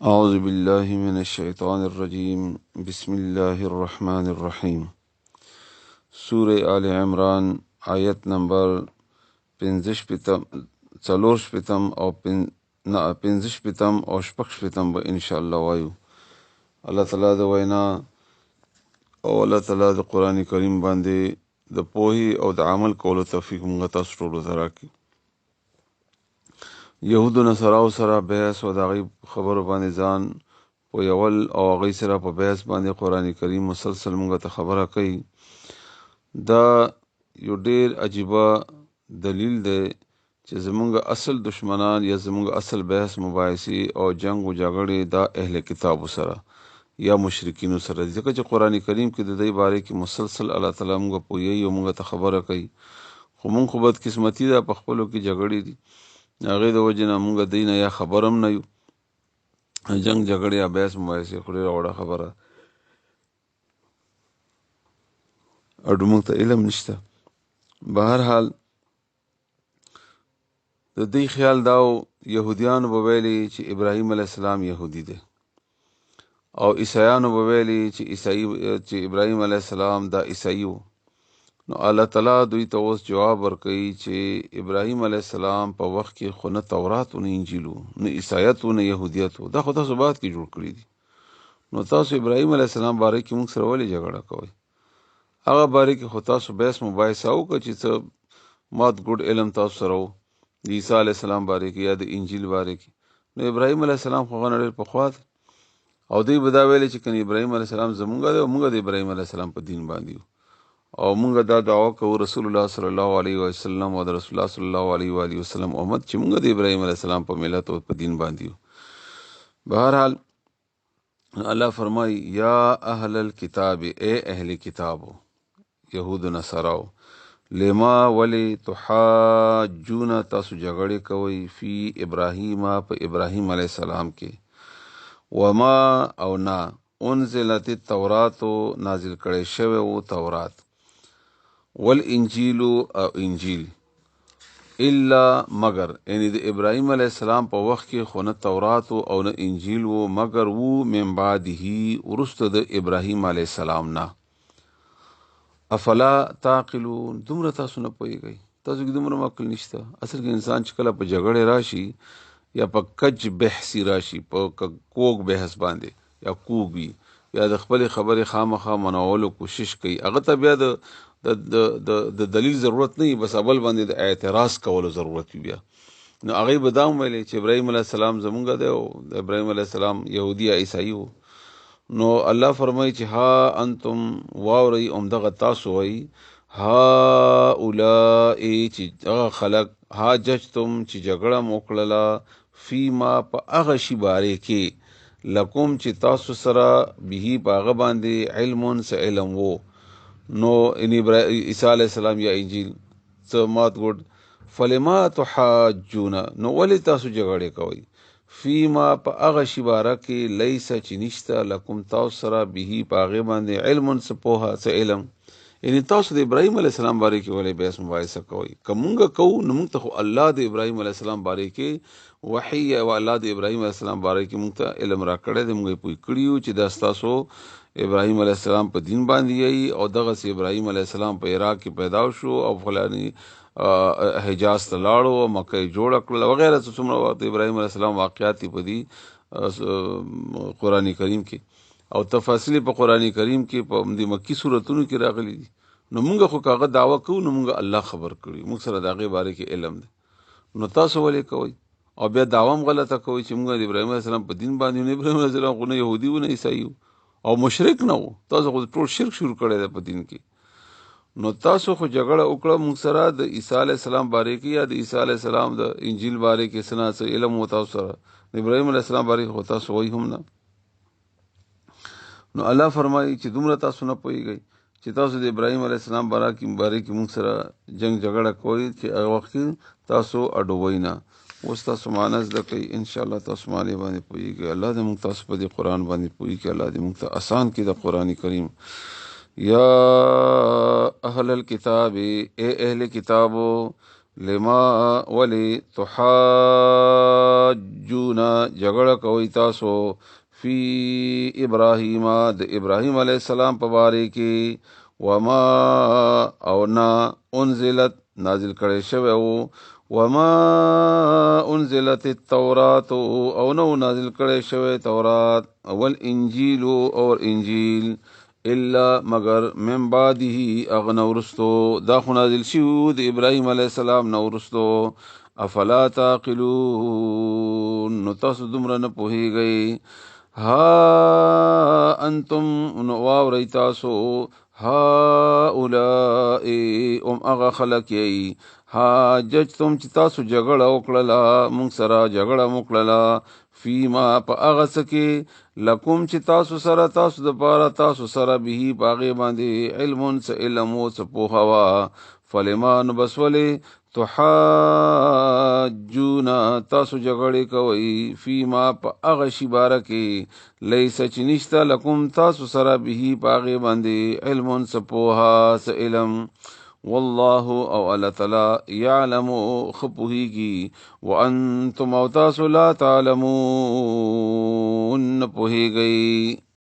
أعوذ بالله من الشیطان الرجیم بسم الله الرحمن الرحیم سورة آل عمران آیت نمبر 45 او شپږ شپیتم به انشاءالله وایو. الله تعالی د وینا او الله تعالی د قرآن کریم باندې د پوهې او د عمل کولو توفیق موږ تاسو ټولو ته راکړي. یهودو نصاراو سره بحث او د هغوی خبرو باندې ځان پویول او هغوی سره په بحث باندې قرآن کریم مسلسل موږ ته خبره کوي. دا یو ډیر عجیبه دلیل دی چې زمونږ اصل دشمنان یا زمونږ اصل بحث مباحثې او جنگ و جګړې دا اهل کتابو سره یا مشرکینو سره دي، ځکه چې قرآن کریم کې د دې باره کې مسلسل الله تعالی موږ پوهیږي او موږ ته خبره کوي. خو موږ خو بدقسمتي ده په خپلو کې جګړې دي، هغې د وجې نه موږ دې نه یا خبر هم نه یو. جنگ جګړې یا بحث مباحثې خو ډېره وړه خبره او موږ ته علم نشته. بهرحال د دې خیال داو یهودیانو به ویلي چې ابراهیم علیه السلام یهودي دی او عیسایانو به ویلي چې ابراهیم علیه السلام دا عیسائی و. نو الله تعالی دوی ته اوس جواب ورکوي چې ابراهیم علیه السلام په وخت کې خو نه تورات و نه انجیل و نه عیسایت و نه یهودیت و، دا خو تاسو بعد کې جوړ کړي دي. نو تاسو ابراهیم علیه السلام باره کې موږ سره ولې جګړه کوئ؟ هغه باره کې خو تاسو بحث مباحثه وکړه چې څه مات ګډ علم تاسو سره و د عیسی علیه السلام باره کې یا د انجیل باره کې. نو ابراهیم علیه السلام خو هغه نه ډېر پخوا دی او دوی به دا ویلې چې کنه ابراهیم علیه السلام زمونږ دی او موږ د ابراهیم علیه السلام په دین باندې یو او موږ دا دعوه کوو رسول الله صلی الله علیه وسلم او د رسول الله صلی الله علیه و آله وسلم امت چې موږ د ابراهیم علیه السلام په ملت او په دین باندې یو. بهرحال الله فرمای یا اهل الكتاب، اے اهل کتابو، یهود و نصاراو، لما ولی تحاجون تاسو جګړې کوي فی ابراهیم په ابراهیم علیه السلام کې، وما او نا انزلت التورات نازل کړي شوی و تورات، والانجیل او انجیل، الا مگر یعنی د ابراهیم علیه السلام په وخت کې خو نه تورات او نه انجیل و مگر وو من بعده وروسته د ابراهیم علیه السلام نه. افلا تعقلون، دومره تاسو نه پوهیږئ، تاسو کې دومره عقل نشته. اصل کې انسان چې کله په جګړې راشي یا په کج بحثي راشي، په کوږ بحث باندې یا کوږ وي یا د خپلې خبرې خامخا منولو کوشش کوي، هغه ته بیا د دلیل ضرورت نه وي، بس اول باندې د اعتراض کولو ضرورت وي. بیا نو هغوی به دا هم ویلې چې ابراهیم علیه السلام زمونږ دی او د ابراهیم علیه السلام یهودي یا عیسائی و. نو الله فرمایي چې ها انتم واورئ همدغه تاسو وایي، ها اولائی چې هغه خلق، ها ججتم چې جګړه مو کړله، فیما په هغه شي باره کې لکم چې تاسو سره به په هغه باندې علمون څه علم و. نو ان عیسی علیه السلام یا انجیل څه مات ګډ، فلما تحاجون، نو ولې تاسو جګړې کوئ، فیما په هغه شي باره کې لیسه چې نشته لکم تاسو سره به په هغې باندې علمون څه پوهه څه علم. یعنی تاسو د ابراهیم علیه السلام باره کې ولې بحث مباحثه کوئ؟ که مونږ کوو نو مونږ ته خو الله د ابراهیم علیه السلام باره کې وحی او الله د ابراهیم علیه السلام باره کې مونږ ته علم راکړی دی، مونږ یې پوه کړي یو چې دا ستاسو ابراهیم علیه السلام په دین باندې یی او دغسې ابراهیم علیه السلام په عراق کې پیدا شو او فلانی حجاز ته لاړو او مکه یې جوړه کړله وغیره څومره وخت ابراهیم علیه السلام واقعات دي په دې قرآن کریم کې او تفاصیل په قرآن کریم کې په دې مکی صورتونو کې راغلي دي. نو مونږ خو کاغه دعوه کوو نو مونږ الله خبر کړي، مونږ سره د هغې باره کې علم دی. نو تاسو ولې کوئ او بیا دعوه هم غلطه کوئ چې مونږ د ابراهیم علیه السلام په دین باندې نه، ابراهیم علیه السلام خو نه یهودي و نه عیسائی او مشرک نه و، تاسو خو ټول شرک شروع کړی دی په دین کې. نو تاسو خو جګړه وکړه مونږ سره د عیسی علیه السلام باره کې یا د عیسی علیه السلام د انجیل باره کې څه نه څه علم و تاسو سره، د ابراهیم علیه السلام باره کې خو تاسو وایي هم نه. نو الله فرمایي چې دومره تاسو نه پوهیږئ چې تاسو د ابراهیم علیه السلام باره کې مونږ سره جنگ جګړه کوئ چې هغه وخت کې تاسو اډوئ نه. اوس تاسو معنی زده کوئ، انشاءالله تاسو معنی باندې پوهیږئ. الله دې مونږ تاسو په دې قرآن باندې پوهي کړي، الله دې مونږ ته آسان کړي د قرآن کریم. یا اهل الکتاب، اے اہل کتابو، لما ولی تحاجون جګړه کوي تاسو فی ابراهیم د ابراهیم علیه السلام په باره کې وما او نا انزلت نازل کړي شوی وو وما انزلت التورات او نو نازل کړي شوی تورات اول انجیل او انجیل الا مگر من بعده اغنورستو دا خو نازل شو د ابراهیم علیه السلام نورستو افلا تعقلون نو تاسو دومره نه پوهیږئ ها انتم واورئ تاسو هؤلاء اغه خلق یی حاججتم چې تاسو جګړه وکړله مونږ سره جګړه وکړله فیما په هغه څه کې لکم چې تاسو سره تاسو د پاره تاسو سره به باغې باندې علم څه علم او څه پوهه وا فلما نو بس ولې تحاجون تاسو جګړې کوي فیما په هغه شی باره کې لیس چې نشته لکم تاسو سره به باغې باندې علم څه پوهه څه علم والله او الله تعالی يعلم خپوهيږي وانتم او تاسو لا تعلمون پوهيږئ